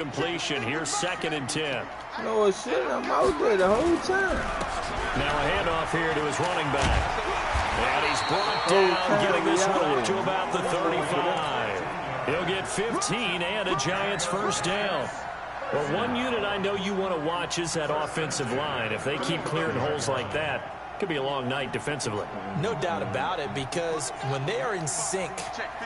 Completion. Here's 2nd and 10. No shit, I'm out there the whole time. Now a handoff here to his running back. And he's brought down, getting this one up to about the 35. He'll get 15 and a Giants first down. Well, one unit I know you want to watch is that offensive line. If they keep clearing holes like that, could be a long night defensively. No doubt about it, because when they are in sync,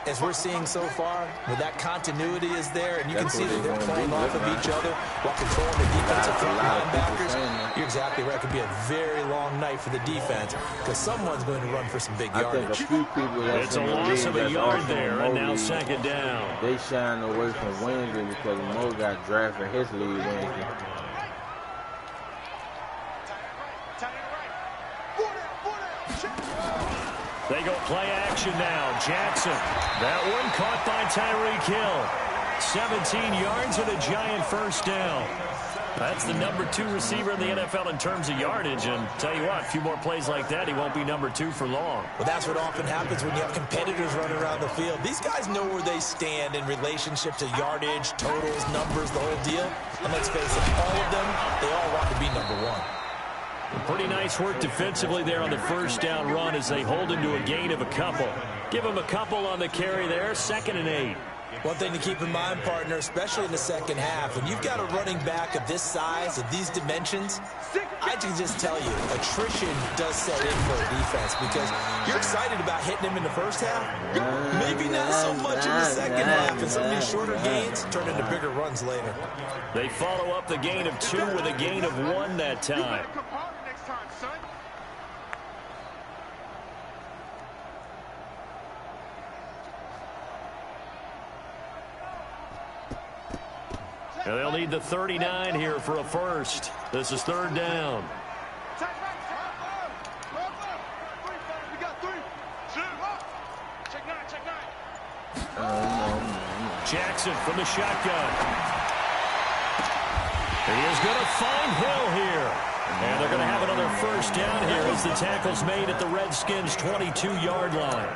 as we're seeing so far, where that continuity is there, and you can see that they're playing off of each other while controlling the defensive front linebackers, you're exactly right. It could be a very long night for the defense, because someone's going to run for some big yardage. It's a loss of a yard there, and now 2nd down. They shine away from Wednesday because Mo got drafted his league Wednesday. They go play action now. Jackson. That one caught by Tyreek Hill. 17 yards and a Giant first down. That's the number 2 receiver in the NFL in terms of yardage. And tell you what, a few more plays like that, he won't be number 2 for long. Well, that's what often happens when you have competitors running around the field. These guys know where they stand in relationship to yardage, totals, numbers, the whole deal. And let's face it, all of them, they all want to be number 1. Pretty nice work defensively there on the first down run as they hold him to a gain of a couple. Give him a couple on the carry there, 2nd and 8. One thing to keep in mind, partner, especially in the second half, when you've got a running back of this size, of these dimensions, I can just tell you, attrition does set in for a defense, because you're excited about hitting him in the first half. Maybe not so much in the second half, and some of these shorter gains turn into bigger runs later. They follow up the gain of 2 with a gain of 1 that time. And they'll need the 39 here for a first. This is 3rd down. Jackson from the shotgun. He is going to find Hill here. And they're going to have another first down here as the tackle's made at the Redskins' 22-yard line.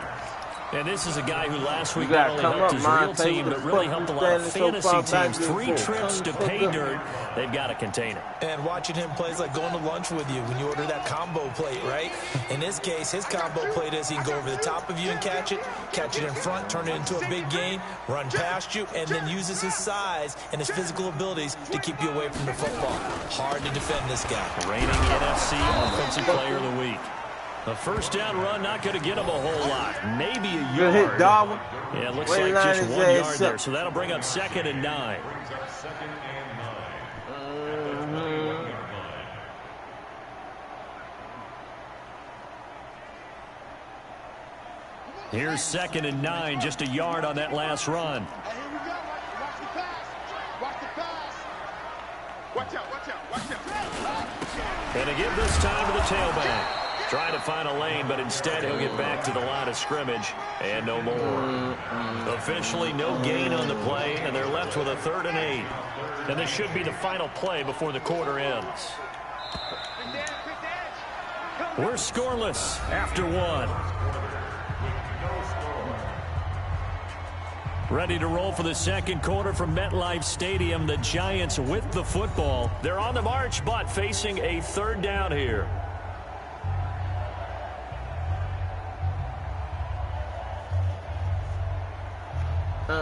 And this is a guy who last week not only helped his real team, but really helped a lot of fantasy teams. 3 trips to pay dirt. They've got to contain him. And watching him play is like going to lunch with you when you order that combo plate, right? In this case, his combo plate is he can go over the top of you and catch it in front, turn it into a big gain, run past you, and then uses his size and his physical abilities to keep you away from the football. Hard to defend this guy. Reigning NFC Offensive Player of the Week. A first down run, not going to get him a whole lot. Maybe a yard. Good hit, Darwin. Yeah, it looks like just 1 yard there. So that'll bring up 2nd and 9. Here's 2nd and 9, just a yard on that last run. Hey, here we go. Watch the pass. Watch the pass. Watch out, watch out, watch out. And to give this time to the tailback. Trying to find a lane, but instead he'll get back to the line of scrimmage and no more. Officially no gain on the play, and they're left with a 3rd and 8. And this should be the final play before the quarter ends. We're scoreless after 1. Ready to roll for the second quarter from MetLife Stadium. The Giants with the football. They're on the march, but facing a 3rd down here. The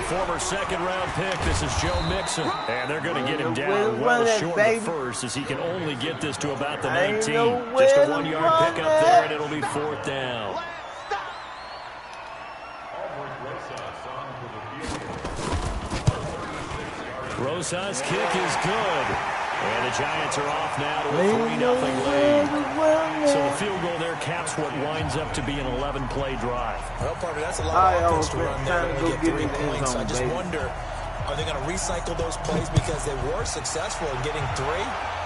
former 2nd-round pick, this is Joe Mixon. And they're going to get him down well short of first as he can only get this to about the 19. Just a 1-yard pickup there, and it'll be 4th down. Rosas' kick is good. And the Giants are off now to a 3-0 lead. So the field goal there caps what winds up to be an 11-play drive. Well, partner, that's a lot of offense to run there when we get 3 points. I just wonder, are they going to recycle those plays because they were successful in getting 3?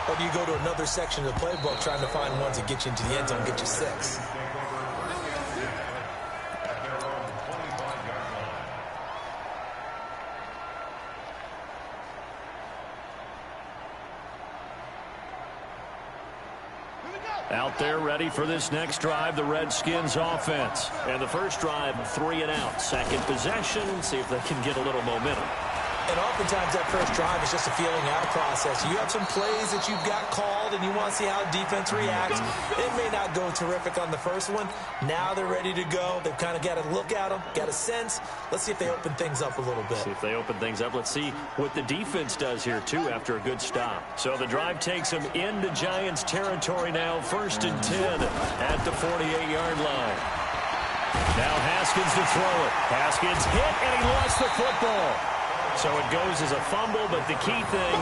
Or do you go to another section of the playbook trying to find ones that get you into the end zone and get you 6? Out there ready for this next drive, the Redskins offense. And the first drive, 3 and out. Second possession, see if they can get a little momentum. And oftentimes that first drive is just a feeling out process. You have some plays that you've got called and you want to see how defense reacts. It may not go terrific on the first one. Now they're ready to go. They've kind of got to look at them, got a sense. Let's see if they open things up a little bit. See if they open things up. Let's see what the defense does here, too, after a good stop. So the drive takes them into Giants territory now. 1st and 10 at the 48-yard line. Now Haskins to throw it. Haskins hit, and he lost the football. So it goes as a fumble, but the key thing,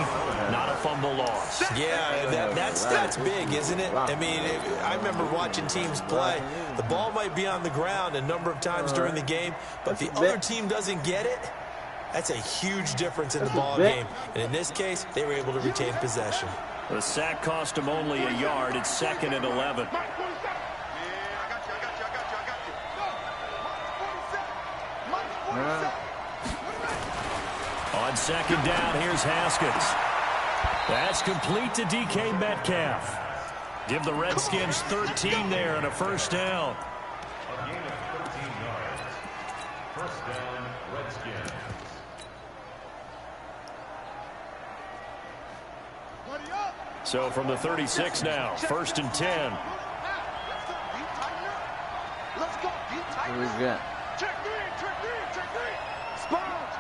not a fumble loss. Yeah, that's big, isn't it? I mean, I remember watching teams play. The ball might be on the ground a number of times during the game, but the other team doesn't get it. That's a huge difference in the ball game. And in this case, they were able to retain possession. The sack cost them only a yard. It's 2nd and 11. On 2nd down, here's Haskins. That's complete to DK Metcalf. Give the Redskins 13 there and a 1st down. A gain of 13 yards. 1st down, Redskins. So from the 36 now, 1st and 10. What we got?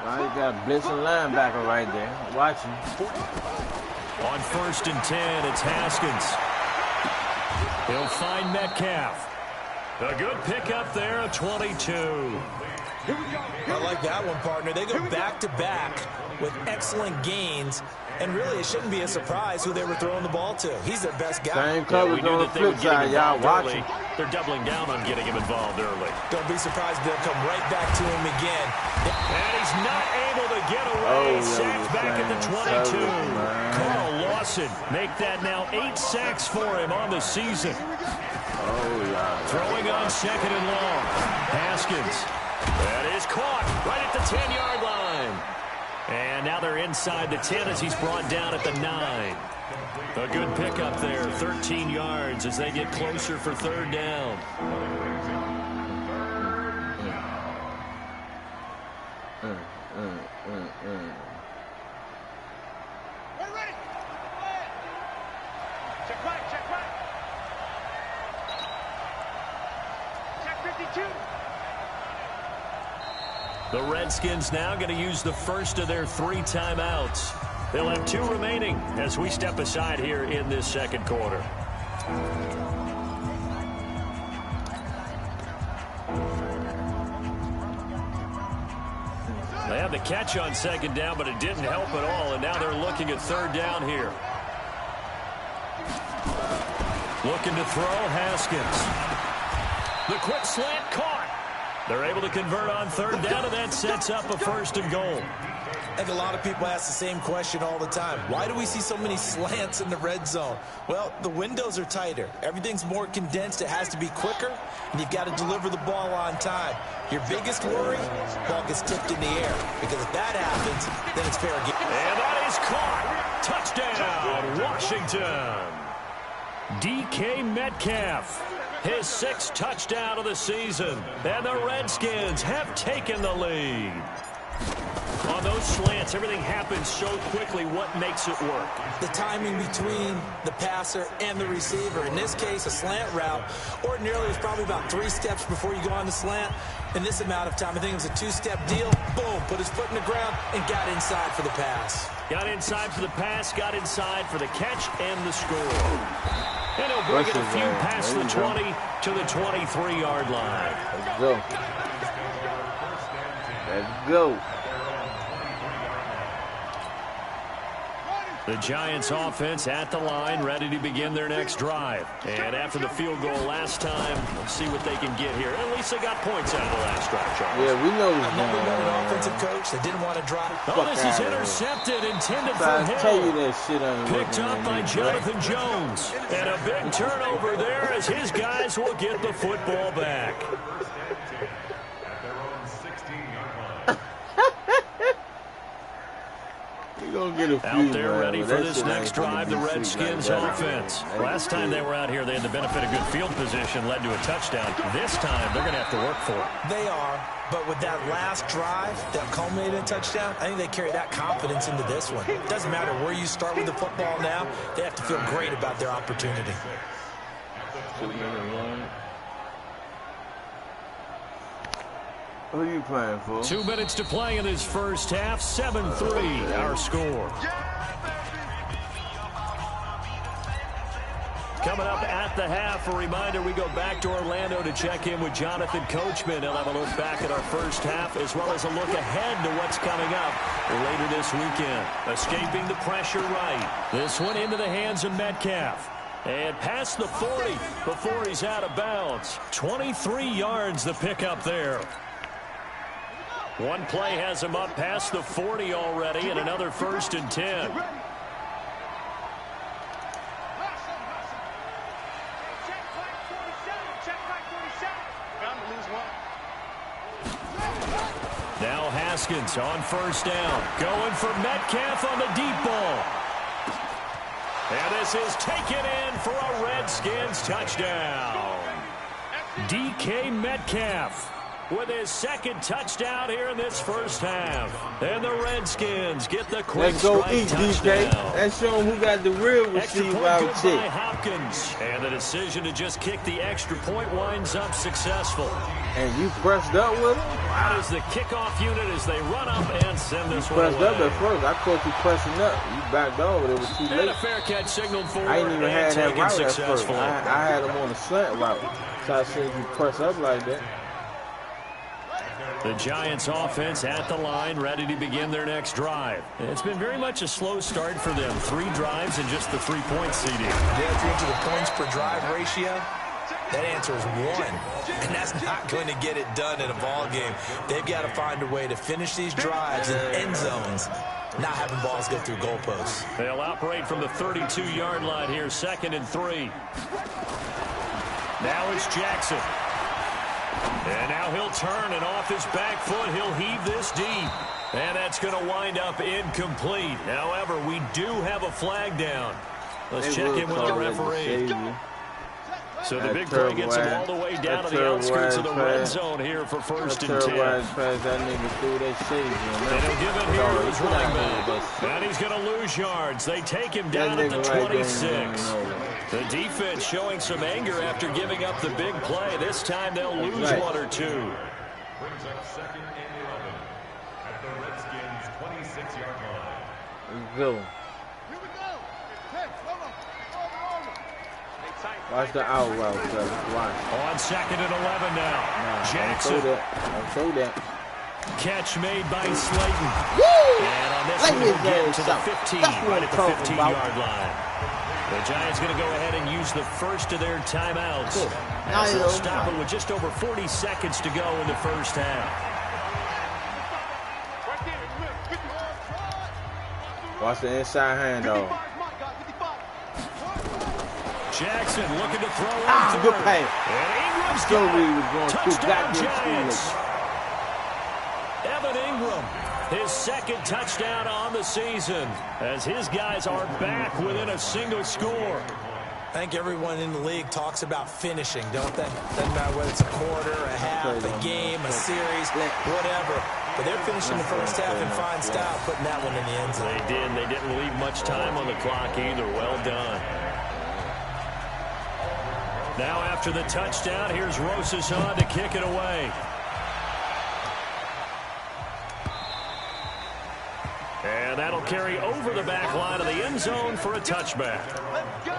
Well, you got a blitzing linebacker right there. Watch him. On 1st and 10, it's Haskins. He'll find Metcalf. A good pickup there, a 22. I like that one, partner. They go back-to-back with excellent gains. And really, it shouldn't be a surprise who they were throwing the ball to. He's their best guy. Same coverage on the flip side. Y'all watching. They're doubling down on getting him involved early. Don't be surprised if they'll come right back to him again. And he's not able to get away. Sacked back at the 22. Carl Lawson make that now 8 sacks for him on the season. Throwing on 2nd and long. Haskins. That is caught right at the 10-yard line. And now they're inside the 10 as he's brought down at the 9. A good pickup there, 13 yards as they get closer for 3rd down. Ready? Check right. Check 52. The Redskins now going to use the first of their 3 timeouts. They'll have 2 remaining as we step aside here in this 2nd quarter. They had the catch on 2nd down, but it didn't help at all, and now they're looking at 3rd down here. Looking to throw, Haskins. The quick slant caught. They're able to convert on 3rd down, and that sets up a 1st and goal. I think a lot of people ask the same question all the time. Why do we see so many slants in the red zone? Well, the windows are tighter. Everything's more condensed. It has to be quicker, and you've got to deliver the ball on time. Your biggest worry, ball gets tipped in the air. Because if that happens, then it's fair game. And that is caught. Touchdown, Washington. DK Metcalf. His 6th touchdown of the season. And the Redskins have taken the lead. On those slants, everything happens so quickly. What makes it work? The timing between the passer and the receiver. In this case, a slant route. Ordinarily, it's probably about 3 steps before you go on the slant. In this amount of time, I think it was a 2-step deal. Boom, put his foot in the ground and got inside for the pass. Got inside for the pass, got inside for the catch and the score. And he'll bring it a few past the 20 to the 23-yard line. Let's go. Let's go. The Giants offense at the line, ready to begin their next drive. And after the field goal last time, we'll see what they can get here. At least they got points out of the last drive, Charles. Yeah, we know I've never been an offensive coach that didn't want to drop. Oh, this is intercepted, intended for I tell you Hill. that shit on Picked up by Jonathan Jones. And a big turnover there as his guys will get the football back. At their own 16-yard line. You gonna get a few, Out there man, ready but for that this shit next ain't gonna drive, be the sweet Redskins like that. offense. That Last time they were out here, they had the benefit of good field position, led to a touchdown. This time, they're going to have to work for it. They are, but with that last drive that culminated in a touchdown, I think they carry that confidence into this one. It doesn't matter where you start with the football now. They have to feel great about their opportunity. 2-1. Who you playing for? 2 minutes to play in this first half. 7-3, our score. Coming up at the half, a reminder, we go back to Orlando to check in with Jonathan Coachman. He'll have a look back at our first half as well as a look ahead to what's coming up later this weekend. Escaping the pressure right. This one into the hands of Metcalf. And past the 40 before he's out of bounds. 23 yards the pickup there. One play has him up past the 40 already, and another 1st and 10. Now Haskins on 1st down. Going for Metcalf on the deep ball. And this is taken in for a Redskins touchdown. DK Metcalf with his 2nd touchdown here in this first half. And the Redskins get the quick Let's go strike eat, touchdown. DK. Let's show him who got the real Extra receiver point out good by here. Hopkins. And the decision to just kick the extra point winds up successful. And you pressed up with him? That is the kickoff unit as they run up and send this one Pressed away. up at first. I caught you pressing up. You backed over. It was too And late. a fair catch signaled for I ain't even and had that taken route at first. successfully. I had him on the slant route. So I said you press up like that. The Giants offense at the line, ready to begin their next drive. It's been very much a slow start for them. 3 drives and just the 3-point seeding. Yeah, if you're into the points per drive ratio, that answer is 1. And that's not going to get it done in a ball game. They've got to find a way to finish these drives in end zones, not having balls go through goalposts. They'll operate from the 32-yard line here, 2nd and 3. Now it's Jackson. And now he'll turn, and off his back foot, he'll heave this deep. And that's going to wind up incomplete. However, we do have a flag down. Let's check in with the referee. So the big play gets him all the way down to the outskirts of the red zone here for 1st and 10. That nigga threw that shade. And he'll give it here to his running back. And he's going to lose yards. They take him down at the 26. The defense showing some anger after giving up the big play. This time they'll lose 1 or 2. Brings up 2nd and 11 at the Redskins' 26-yard line. Go. Here we go. Hey, hold on. Watch the out route, fellas. Watch. On 2nd and 11 now. Jackson. Don't throw that. Catch made by Slayton. Woo! And on this Let one, me he'll get get to the 15, right at the 15-yard line. The Giants going to go ahead and use the first of their timeouts. As they'll stop it with just over 40 seconds to go in the first half. Watch the inside handoff. Jackson looking to throw on Good third. pass. And Ingram's Still got really it. was going through Touchdown goddamn Giants. Evan Ingram, his 2nd touchdown on the season, as his guys are back within a single score. I think everyone in the league talks about finishing, don't they? Doesn't matter whether it's a quarter, a half, a game, a series, whatever. But they're finishing the first half in fine style, putting that one in the end zone. They did. They didn't leave much time on the clock either. Well done. Now after the touchdown, here's Rosasson to kick it away. And that'll carry over the back line of the end zone for a touchback. Let's go.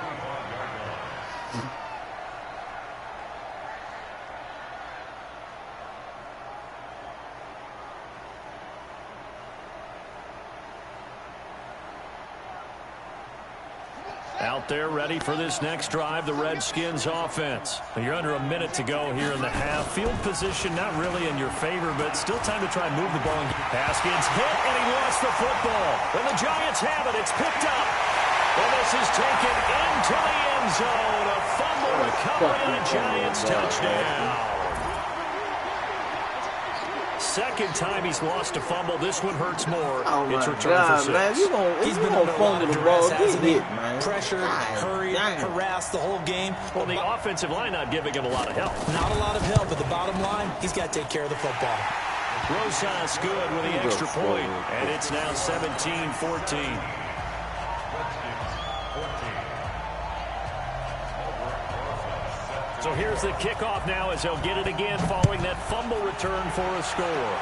Out there ready for this next drive, the Redskins offense. You're under a minute to go here in the half. Field position not really in your favor, but still time to try and move the ball. Haskins hit, and he lost the football. And the Giants have it. It's picked up. And this is taken into the end zone. A fumble recovery on a Giants touchdown. second time he's lost a fumble. This one hurts more. Oh my it's return God, for 6. man. He's been under a lot of duress, hasn't he? Pressured, hurried, harassed the whole game. Well, the offensive line not giving him a lot of help. Not a lot of help, but the bottom line, he's got to take care of the football. Rosas good with the extra point, and it's now 17-14. So here's the kickoff now as they'll get it again following that fumble return for a score.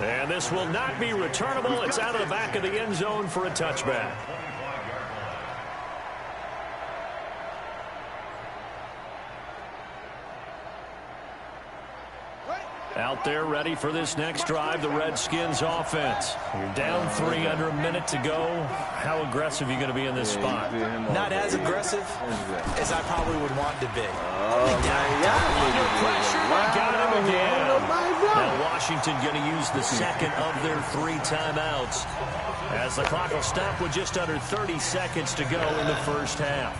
And this will not be returnable. It's out of the back of the end zone for a touchback. Out there ready for this next drive, the Redskins offense. You're down 3 under a minute to go. How aggressive are you going to be in this spot? Not as aggressive as I probably would want to be. Under pressure, they got him again. Now Washington going to use the second of their 3 timeouts as the clock will stop with just under 30 seconds to go in the first half.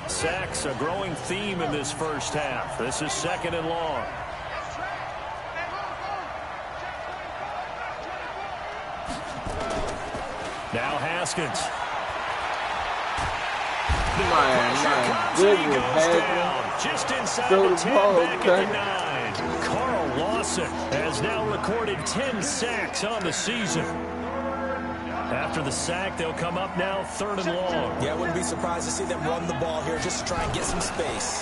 Sacks, a growing theme in this first half. This is 2nd and long. Now Haskins. My goodness, down just inside the 10, back at the 9. Carl Lawson has now recorded 10 sacks on the season. After the sack, they'll come up now 3rd and long. Yeah, I wouldn't be surprised to see them run the ball here just to try and get some space.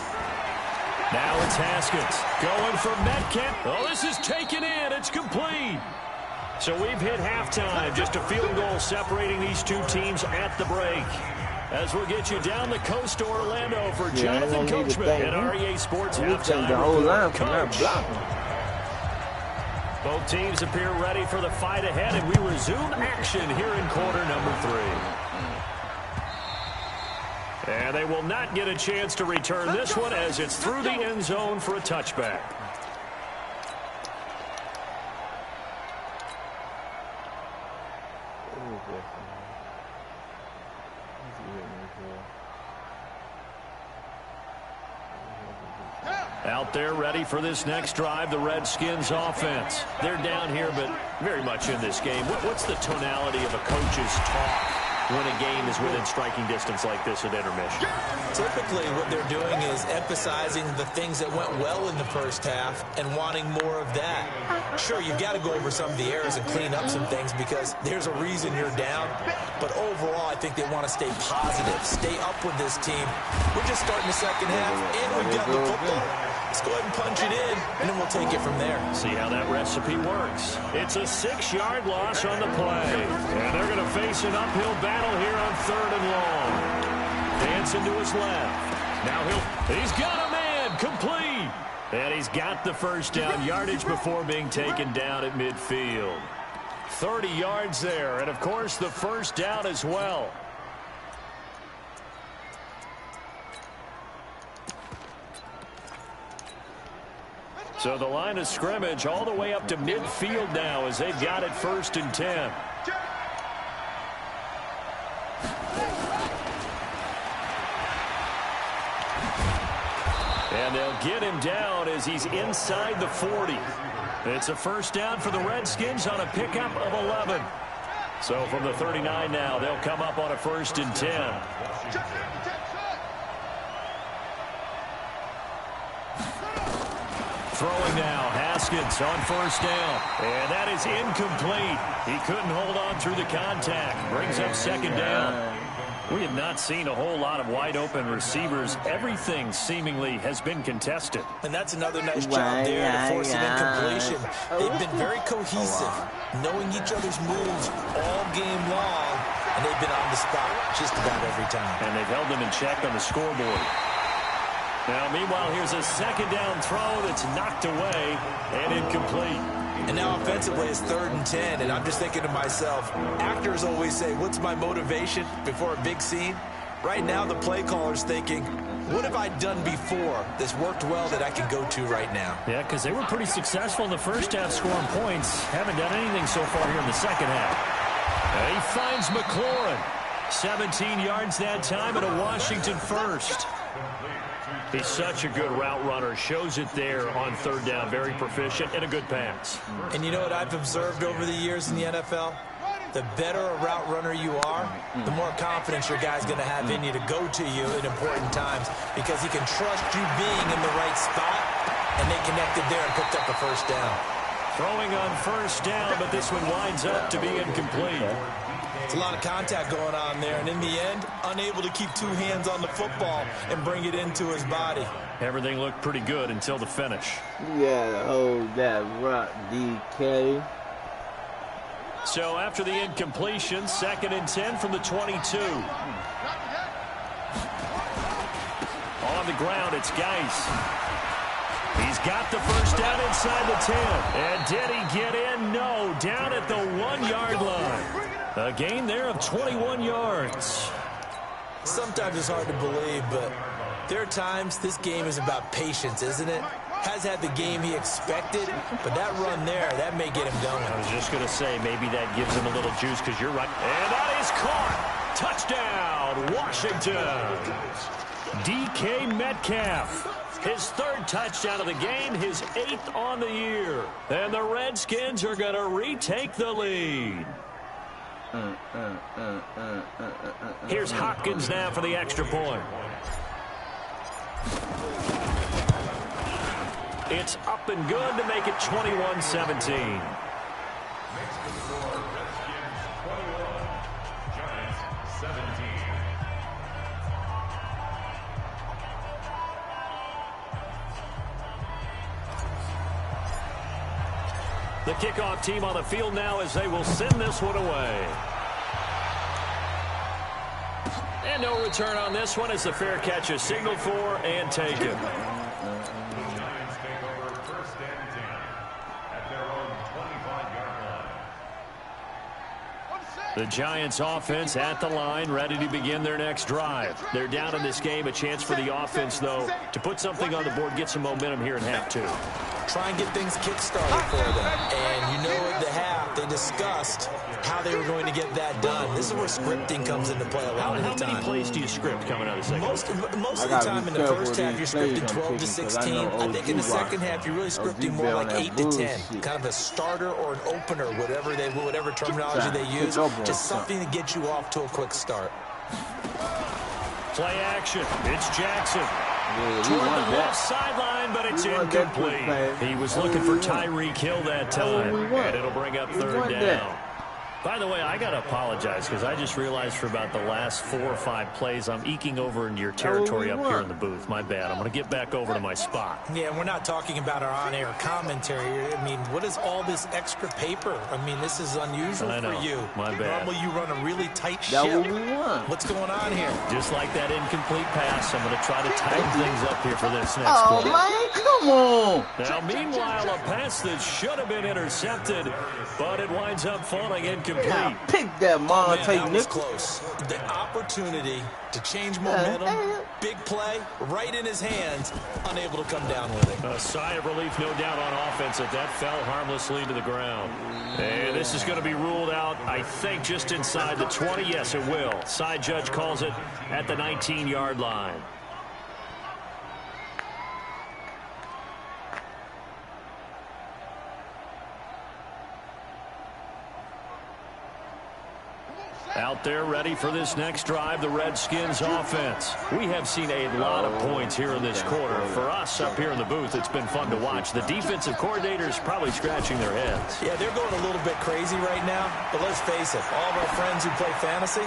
Now it's Haskins going for Metcalf. Oh, this is taken in. It's complete. So we've hit halftime. Just a field goal separating these two teams at the break. As we'll get you down the coast to Orlando for Jonathan Coachman at REA Sports Halftime Report. Coach. Both teams appear ready for the fight ahead, and we resume action here in quarter number 3. And they will not get a chance to return this one as it's through the end zone for a touchback. Out there ready for this next drive, the Redskins offense. They're down here, but very much in this game. What's the tonality of a coach's talk when a game is within striking distance like this at intermission? Typically, what they're doing is emphasizing the things that went well in the first half and wanting more of that. Sure, you've got to go over some of the errors and clean up some things because there's a reason you're down. But overall, I think they want to stay positive, stay up with this team. We're just starting the second half, and we've got the football. Let's go ahead and punch it in, and then we'll take it from there. See how that recipe works. It's a 6-yard loss on the play. And they're going to face an uphill battle here on 3rd and long. Dancing to his left. Now he's got a man, complete. And he's got the first down yardage before being taken down at midfield. 30 yards there, and of course the first down as well. So the line of scrimmage all the way up to midfield now as they've got it 1st and 10. And they'll get him down as he's inside the 40. It's a first down for the Redskins on a pickup of 11. So from the 39 now, they'll come up on a 1st and 10. Throwing now, Haskins on 1st down. And that is incomplete. He couldn't hold on through the contact. Brings up 2nd down. We have not seen a whole lot of wide-open receivers. Everything seemingly has been contested. And that's another nice job there to force an incompletion. They've been very cohesive, knowing each other's moves all game long, and they've been on the spot just about every time. And they've held them in check on the scoreboard. Now, meanwhile, here's a 2nd down throw that's knocked away and incomplete. And now offensively it's 3rd and 10, and I'm just thinking to myself, actors always say, what's my motivation before a big scene? Right now the play caller's thinking, what have I done before that's worked well that I can go to right now? Yeah, because they were pretty successful in the first half scoring points. Haven't done anything so far here in the second half. And he finds McLaurin. 17 yards that time and a Washington first. He's such a good route runner. Shows it there on third down. Very proficient and a good pass. And you know what I've observed over the years in the NFL? The better a route runner you are, the more confidence your guy's going to have in you to go to you at important times because he can trust you being in the right spot, and they connected there and picked up a first down. Throwing on first down, but this one winds up to be incomplete. It's a lot of contact going on there, and in the end, unable to keep two hands on the football and bring it into his body. Everything looked pretty good until the finish. Yeah, hold that rock, DK. So after the incompletion, 2nd and 10 from the 22. On the ground, it's Geis. He's got the first down inside the 10. And did he get in? No, down at the 1-yard line. A gain there of 21 yards. Sometimes it's hard to believe, but there are times this game is about patience, isn't it? Has had the game he expected, but that run there, that may get him going. I was just going to say, maybe that gives him a little juice because you're right. And that is caught. Touchdown, Washington. DK Metcalf. His 3rd touchdown of the game, his 8th on the year. And the Redskins are going to retake the lead. Here's Hopkins now for the extra point. It's up and good to make it 21-17. The kickoff team on the field now as they will send this one away. And no return on this one as the fair catch is signaled for and taken. The Giants offense at the line, ready to begin their next drive. They're down in this game. A chance for the offense, though, to put something on the board, get some momentum here in half 2. Try and get things kick-started for them. And you know at the half, they discussed how they were going to get that done. This is where scripting comes into play a lot of the time. How many plays do you script coming out of the second? Most of the time in the first half, you're scripting 12 to 16. I think in the second half, you're really scripting more like 8 to 10. Kind of a starter or an opener, whatever terminology they use. Just something to get you off to a quick start. Play action. It's Jackson. Toward the left sideline, but it's incomplete. He was looking for Tyreek Hill that time, and it'll bring up 3rd down. By the way, I got to apologize because I just realized for about the last 4 or 5 plays, I'm eking over into your territory up here in the booth. My bad. I'm going to get back over to my spot. Yeah, we're not talking about our on-air commentary. I mean, what is all this extra paper? I mean, this is unusual for you. My bad. Normally, you run a really tight ship. That's what we want. What's going on here? Just like that incomplete pass, I'm going to try to tighten things up here for this next Oh, quarter. man, come on. Now, meanwhile, a pass that should have been intercepted, but it winds up falling incomplete. Now, pick that Monte That was Nick. close. The opportunity to change momentum, big play, right in his hands, unable to come down with it. A sigh of relief, no doubt, on offense that fell harmlessly to the ground. And this is going to be ruled out, I think, just inside the 20. Yes, it will. Side judge calls it at the 19-yard line. Out there ready for this next drive, the Redskins offense. We have seen a lot of points here in this quarter. For us up here in the booth, it's been fun to watch. The defensive coordinators probably scratching their heads. Yeah, they're going a little bit crazy right now, but let's face it, all of our friends who play fantasy,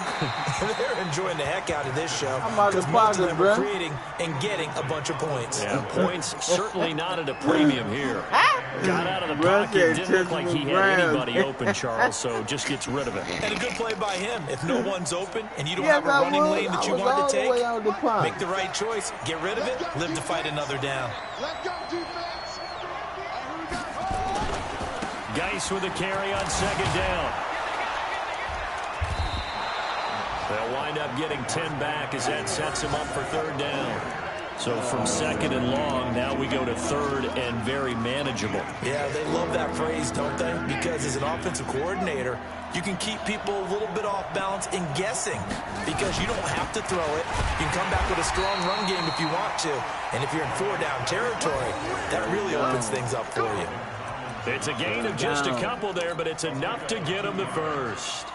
they're enjoying the heck out of this show because most of them are creating and getting a bunch of points. Yeah, points certainly not at a premium here. Got out of the pocket, didn't look like he had anybody open, Charles, so just gets rid of it. And a good play by him. If no one's open and you don't have a running lane that you want to take, make the right choice. Get rid of it. Live to fight another down. Let go, defense. Geis with a carry on 2nd down. They'll wind up getting 10 back as that sets him up for 3rd down. So from second and long, now we go to third and very manageable. Yeah, they love that phrase, don't they? Because as an offensive coordinator, you can keep people a little bit off balance and guessing because you don't have to throw it. You can come back with a strong run game if you want to. And if you're in 4-down territory, that really opens things up for you. It's a gain of just a couple there, but it's enough to get them the first.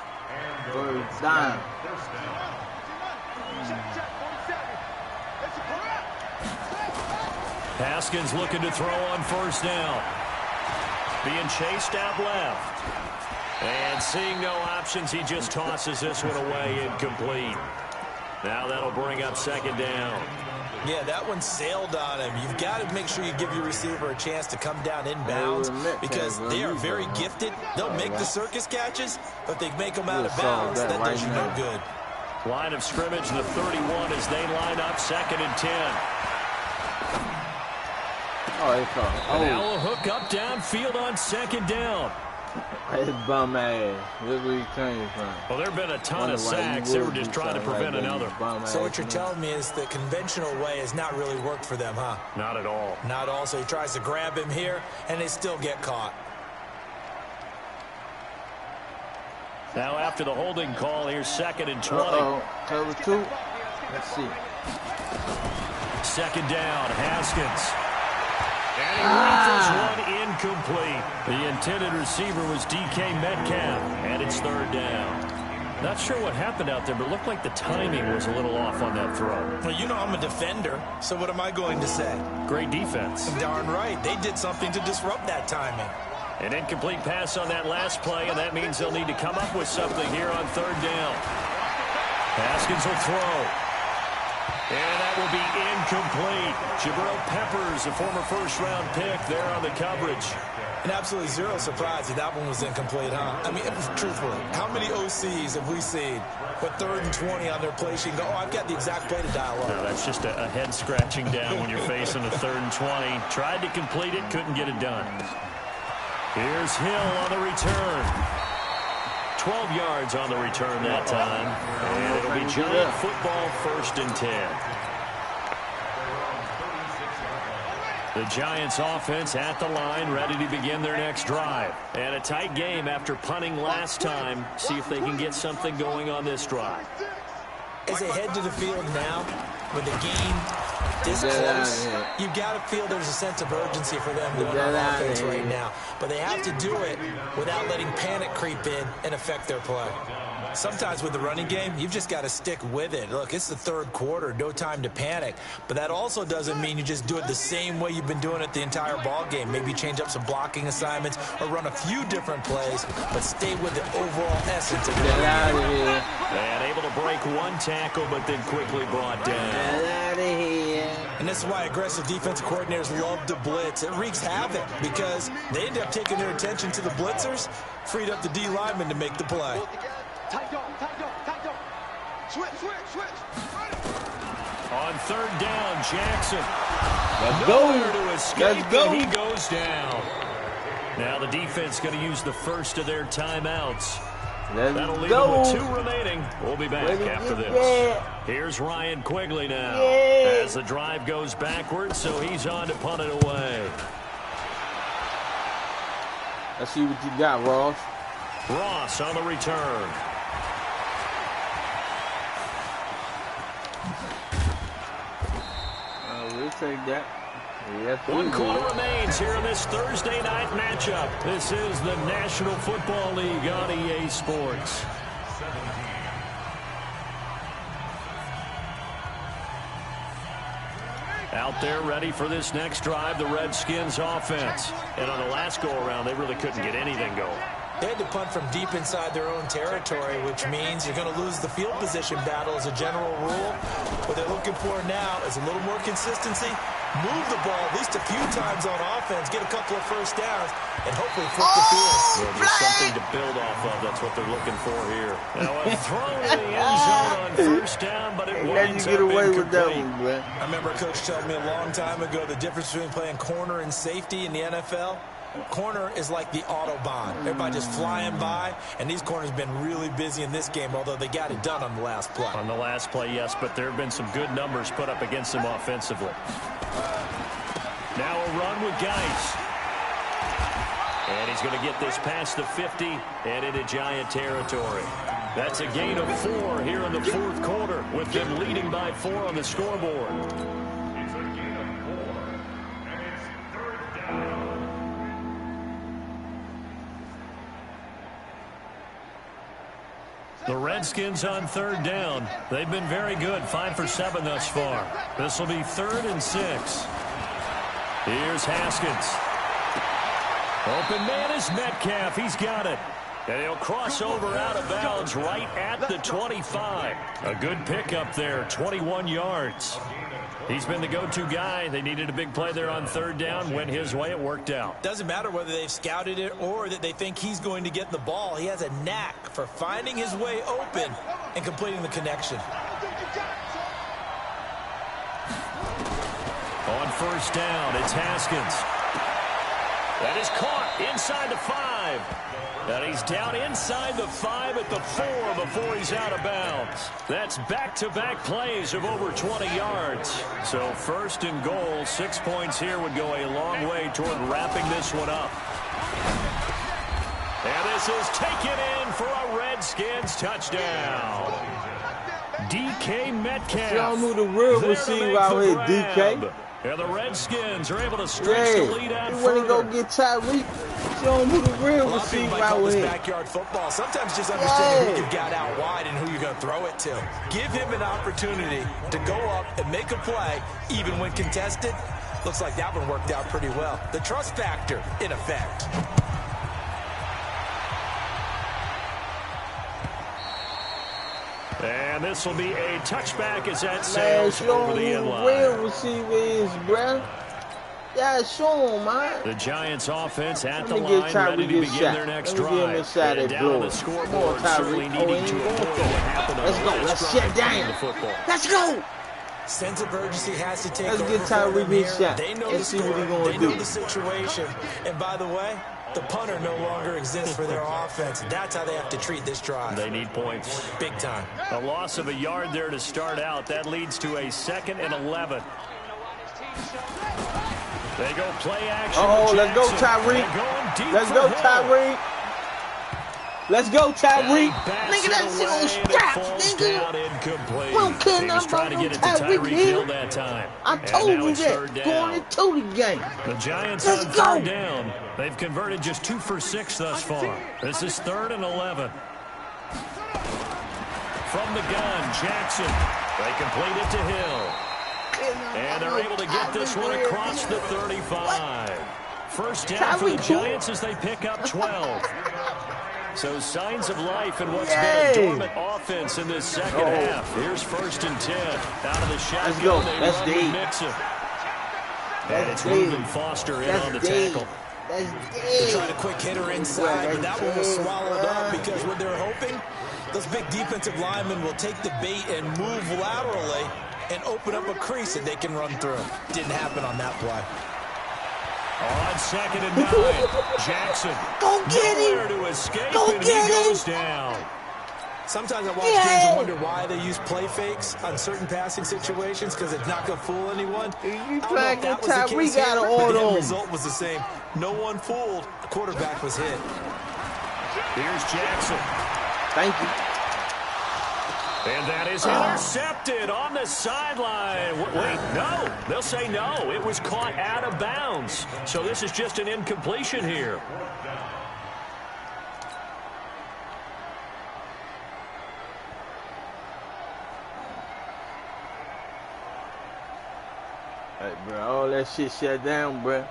First down. Haskins looking to throw on first down. Being chased out left. And seeing no options, he just tosses this one away, incomplete. Now that'll bring up second down. Yeah, that one sailed on him. You've got to make sure you give your receiver a chance to come down inbounds because they are very gifted. They'll make the circus catches, but they make them out of bounds. That does you no good. Line of scrimmage, the 31 as they line up second and 10. Now a hook up downfield on second down. His bum ass. Look where he came from. Well, there have been a ton of sacks. They were just trying to prevent another. So what you're telling me is the conventional way has not really worked for them, huh? Not at all. Not at all. So he tries to grab him here, and they still get caught. Now after the holding call, here's second and 20. Cover two. Let's see. Second down, Haskins. And he reaches one incomplete. The intended receiver was DK Metcalf, and it's third down. Not sure what happened out there, but it looked like the timing was a little off on that throw. Well, you know I'm a defender, so what am I going to say? Great defense. Darn right. They did something to disrupt that timing. An incomplete pass on that last play, and that means they'll need to come up with something here on third down. Haskins will throw. And that will be incomplete. Jabril Peppers, a former first-round pick, there on the coverage. And absolutely zero surprise that one was incomplete, huh? I mean, truthfully, how many OCs have we seen with 3rd and 20 on their play sheet and go, oh, I've got the exact play to dial up? No, that's just a head-scratching down when you're facing a 3rd and 20. Tried to complete it, couldn't get it done. Here's Hill on the return. 12 yards on the return that time. And it'll be Giant football 1st and 10. The Giants offense at the line, ready to begin their next drive. And a tight game after punting last time. See if they can get something going on this drive. As they head to the field now, with the game this close, you've got to feel there's a sense of urgency for them going on offense right now. But they have to do it without letting panic creep in and affect their play. Sometimes with the running game, you've just got to stick with it. Look, it's the 3rd quarter, no time to panic. But that also doesn't mean you just do it the same way you've been doing it the entire ball game. Maybe change up some blocking assignments or run a few different plays, but stay with the overall essence of the game. Get out of here. And able to break one tackle, but then quickly brought down. Get out of here. And this is why aggressive defensive coordinators love to blitz. It wreaks havoc because they end up taking their attention to the blitzers, freed up the D lineman to make the play. Tight dog. Switch. On 3rd down, Jackson. Let's Nowhere go. to escape, Let's go. and he goes down. Now the defense going to use the first of their timeouts. That'll leave them with 2 remaining. We'll be back after this. Here's Ryan Quigley now as the drive goes backwards, so he's on to punt it away. Let's see what you got, Ross. Ross on the return. We'll take that. Yes, 1 quarter remains here in this Thursday night matchup. This is the National Football League on EA Sports. Out there ready for this next drive, the Redskins offense. And on the last go-around, they really couldn't get anything going. They had to punt from deep inside their own territory, which means you're going to lose the field position battle as a general rule. What they're looking for now is a little more consistency, move the ball at least a few times on offense, get a couple of first downs, and hopefully flip the field. Well, just something to build off of. That's what they're looking for here. Now a throw to the end zone on first down, but it winds up incomplete. I remember Coach telling me a long time ago the difference between playing corner and safety in the NFL. corner is like the Autobahn. Everybody just flying by, and these corners been really busy in this game, although they got it done on the last play. On the last play, yes, but there have been some good numbers put up against them offensively. Now a run with Geis. And he's going to get this past the 50 and into Giant territory. That's a gain of 4 here in the fourth quarter, with them leading by 4 on the scoreboard. It's a gain of 4, and it's third down. The Redskins on third down. They've been very good, 5 for 7 thus far. This will be 3rd and 6. Here's Haskins. Open man is Metcalf. He's got it. And he'll cross over out of bounds right at the 25. A good pickup there, 21 yards. He's been the go-to guy. They needed a big play there on third down. Went his way. It worked out. Doesn't matter whether they've scouted it or that they think he's going to get the ball. He has a knack for finding his way open and completing the connection. On first down, it's Haskins. That is caught inside the 5. And he's down inside the 5 at the 4 before he's out of bounds. That's back-to-back plays of over 20 yards. So 1st and goal, 6 points here would go a long way toward wrapping this one up. And this is taken in for a Redskins touchdown. DK Metcalf. Show him who the real receiver out here, DK. And the Redskins are able to stretch the lead out you want to go get Tyreek? Show him who the real receiver out here. Backyard football. Sometimes just understand who you got out wide and who you're going to throw it to. Give him an opportunity to go up and make a play, even when contested. Looks like that one worked out pretty well. The trust factor in effect. And this will be a touchback as that sails over the end line. Real receiver is, bruh. Yeah, show him, man. The Giants offense at the line, ready to begin their next drive. And down on the scoreboard, certainly needing to avoid what happened on the last drive of the football. Let's go. Sense of urgency has to take over. Let's get Tyreek his shot. They know Let's the see what he's going to do. They know the situation. And by the way, the punter no longer exists for their offense. That's how they have to treat this drive. They need points. Big time. A loss of a yard there to start out. That leads to a 2nd and 11. They go play action. Oh, let's go, Tyreek. Let's go, Tyreek. Let's go, Tyreek. Nigga, that shit on straps, nigga. We don't care nothing about no Tyreek here. I told you that going into the game. The Giants on third down. They've converted just 2 for 6 thus far. This is 3rd and 11. From the gun, Jackson. They complete it to Hill. And they're able to get this one across the 35. First down for the Giants as they pick up 12. So signs of life in what's been a dormant offense in this second half. Here's 1st and 10. Out of the shotgun, let's go. they That's run with Mixon. And it's Reuben Foster in on the tackle. They tried a quick hitter inside, but that one was swallowed up because what they're hoping, those big defensive linemen will take the bait and move laterally and open up a crease that they can run through. Didn't happen on that play. On 2nd and 9, Jackson. Go get him. To escape, go and get he goes down. Sometimes I watch games and wonder why they use play fakes on certain passing situations because it's not going to fool anyone. You trying to get we got to order him. The result was the same. No one fooled. The quarterback was hit. Here's Jackson. Thank you. And that is intercepted on the sideline. Wait, no. They'll say no. It was caught out of bounds. So this is just an incompletion here. Hey, bro, all that shit shut down, bro.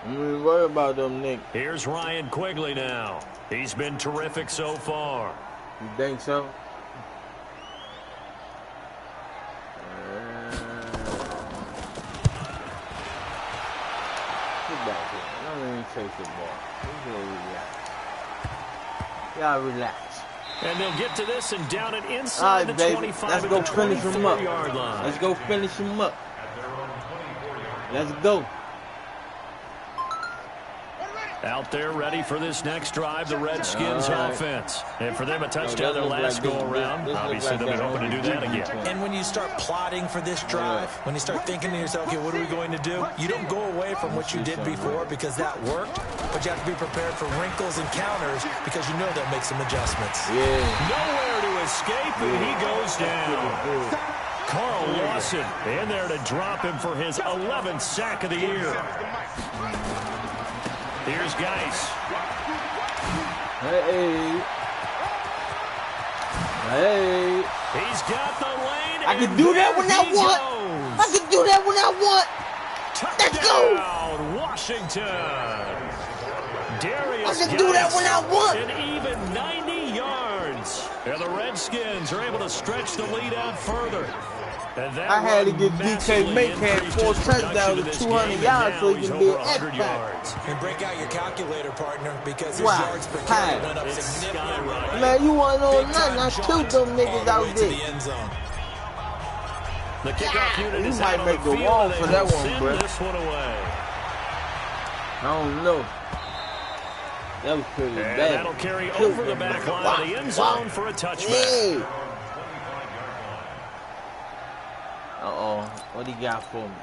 I'm not even worried about them niggas. Here's Ryan Quigley now. He's been terrific so far. You think so? Take the ball. Y'all relax. And they'll get to this and down it inside the 25 Let's go finish him up. Yard line. Let's go finish him up. Let's go. Out there ready for this next drive, the Redskins offense. And for them, a touchdown their last go-around. Obviously, they'll be hoping to do that again. And when you start plotting for this drive, when you start thinking to yourself, okay, what are we going to do? You don't go away from what you did before because that worked, but you have to be prepared for wrinkles and counters because you know they'll make some adjustments. Nowhere to escape, and he goes down. Carl Lawson in there to drop him for his 11th sack of the year. Here's Geis. Hey. He's got the lane. I can do that when I want. I can do that when I want. Let's go. Washington. Darius I can do that when I want. An even 90 yards. And the Redskins are able to stretch the lead out further. I had to get DK Metcalf 4 touchdowns to 200 yards so he can be an X-Pack. And break out your calculator, partner, because his yards per carry went up significantly. Man, you want to know nothing? I killed them niggas out there. The kickoff unit You might make the wall for that one, bro. This one away. I don't know. That was pretty bad. That'll carry over the back line of the end zone for a touchback. Uh-oh. What he got for me?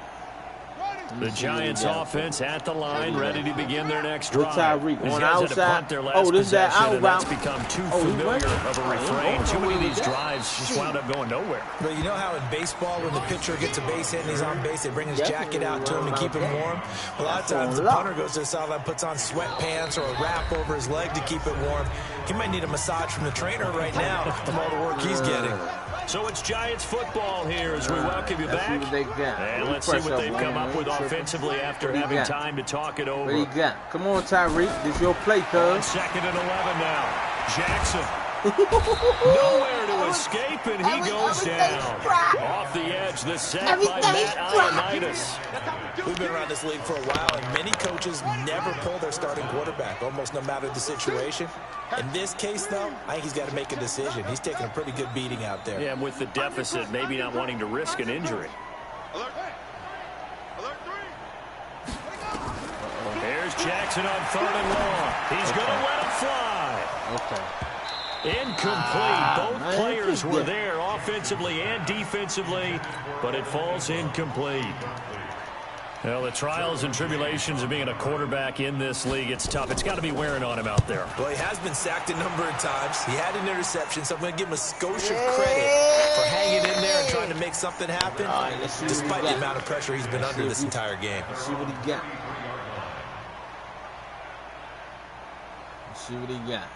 The Giants offense at the line, ready to begin their next drive. Tyreek on outside. Oh, this is that outbound. That's become too familiar of a refrain. Too many of these drives just wound up going nowhere. But you know how in baseball, when the pitcher gets a base hit and he's on base, they bring his jacket out to him to keep him warm? A lot of times the punter goes to the sideline, puts on sweatpants or a wrap over his leg to keep it warm. He might need a massage from the trainer right now from all the work he's getting. So it's Giants football here as we welcome you back. And let's see what they've come up with offensively after having time to talk it over. What do you got? Come on, Tyreek. This is your play, cuz. 2nd and 11 now. Jackson. Nowhere to escape, and he goes down. Off the edge, the sack by Matt Ioannidis. We've been around this league for a while, and many coaches never pull their starting quarterback, almost no matter the situation. In this case, though, I think he's got to make a decision. He's taking a pretty good beating out there. Yeah, and with the deficit, maybe not wanting to risk an injury. There's Jackson on 3rd and long. He's going to let it fly. Okay. Incomplete. Both players were there offensively and defensively, but it falls incomplete. Well, the trials and tribulations of being a quarterback in this league, it's tough. It's got to be wearing on him out there. Well, he has been sacked a number of times. He had an interception, so I'm going to give him a skosh of credit for hanging in there and trying to make something happen, despite the amount of pressure he's been under this entire game. Let's see what he got. Let's see what he got.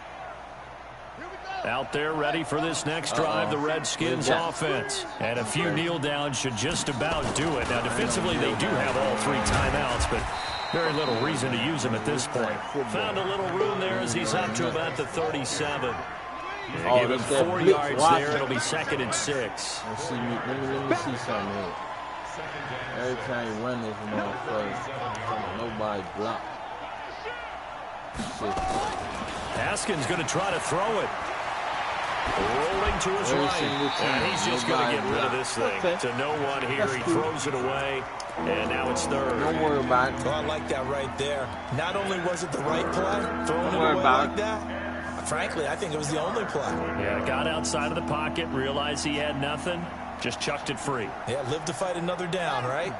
Out there ready for this next drive, the Redskins offense. And a few kneel downs should just about do it. Now, defensively, they do have all 3 timeouts, but very little reason to use them at this point. Found a little room there as he's up to about the 37. They give him 4 yards there. It'll be 2nd and 6. Let's see, let me see something here. Every time you run this motherfucker, nobody block. Shit. Haskins going to try to throw it. Rolling to his right. And he's just going to get rid of this thing. To no one here. He throws it away. And now it's 3rd. Don't worry about it. Well, I like that right there. Not only was it the right play, throwing it away like that, frankly, I think it was the only play. Yeah, got outside of the pocket, realized he had nothing, just chucked it free. Yeah, live to fight another down, right?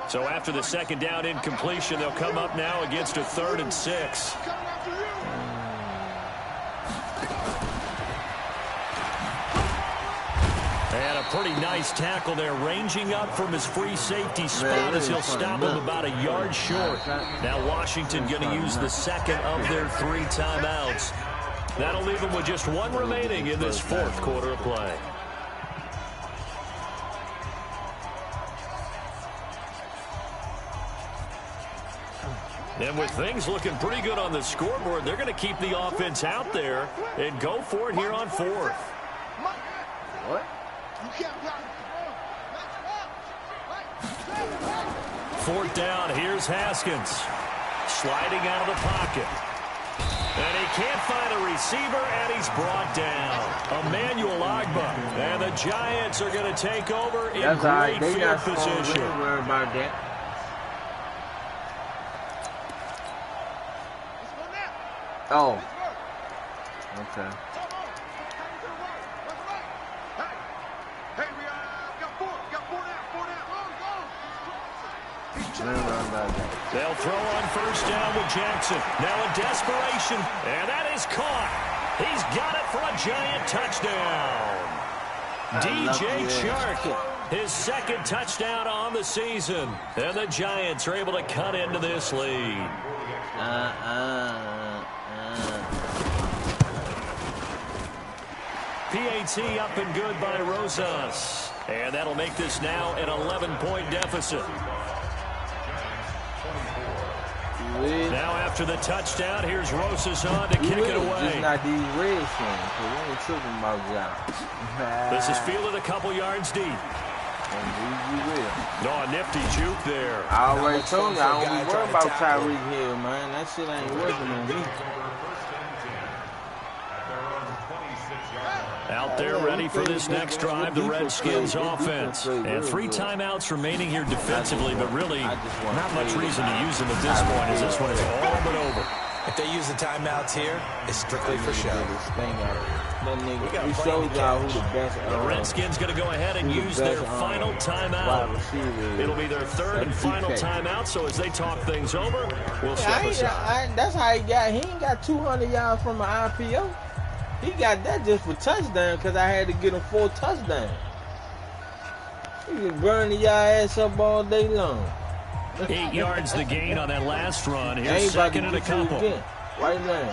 So after the 2nd down incompletion, they'll come up now against a 3rd and 6. And a pretty nice tackle there, ranging up from his free safety spot as he'll stop him about a yard short. Now Washington going to use the 2nd of their 3 timeouts. That'll leave them with just 1 remaining in this 4th quarter of play. And with things looking pretty good on the scoreboard, they're going to keep the offense out there and go for it here on 4th. What? 4th down, here's Haskins. Sliding out of the pocket. And he can't find a receiver, and he's brought down. Emmanuel Agba. And the Giants are going to take over in great field position. Don't worry about that. Oh. Okay. Hey, we got four now. They'll throw on first down with Jackson. Now in desperation, and that is caught. He's got it for a Giant touchdown. DJ Chark, his second touchdown on the season. And the Giants are able to cut into this lead. PAT up and good by Rosas. And that'll make this now an 11-point deficit. Now after the touchdown, here's Rosas on to kick it away. Just not these red things, we ain't tripping about that. This is fielded a couple yards deep. No, a nifty juke there. I already told you, I don't be worried about Tyreek Hill, man. That shit ain't working on me. Out there ready for this next drive, the Redskins offense. And 3 timeouts remaining here defensively, but really not much reason to use them at this point, as this one is all but over. If they use the timeouts here, it's strictly for show. We showed y'all who the best. The Redskins going to go ahead and use their final timeout. It'll be their 3rd and final timeout, so as they talk things over, we'll step aside. That's how he ain't got 200 yards from an IPO. He got that just for touchdown because I had to get him 4 touchdowns. He can burn your ass up all day long. 8 yards the gain on that last run. Here's second and a couple. Right now.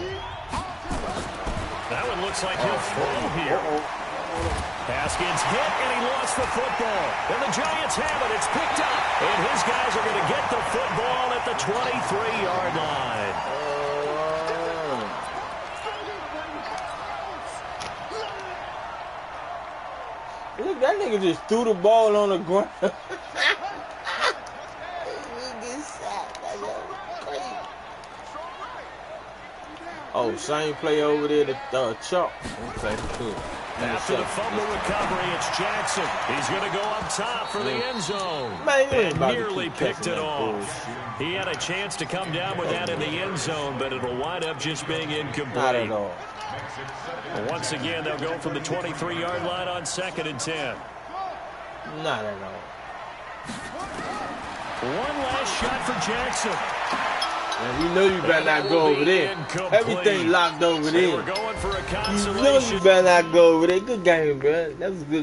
That one looks like he'll throw here. Haskins hit, and he lost the football. And the Giants have it. It's picked up. And his guys are going to get the football at the 23-yard line. Look, that nigga just threw the ball on the ground. Oh, same play over there to Chalk. Okay, cool. After the fumble recovery, it's Jackson. He's going to go up top for the end zone. Man, and nearly picked it off. He had a chance to come down with that in the end zone, but it'll wind up just being incomplete. Not at all. Once again, they'll go from the 23-yard line on 2nd and 10. Not at all. One last shot for Jackson. And you know you better not go over there. Everything locked over there. They were going for a you know you better not go over there. Good game, bro. That was a good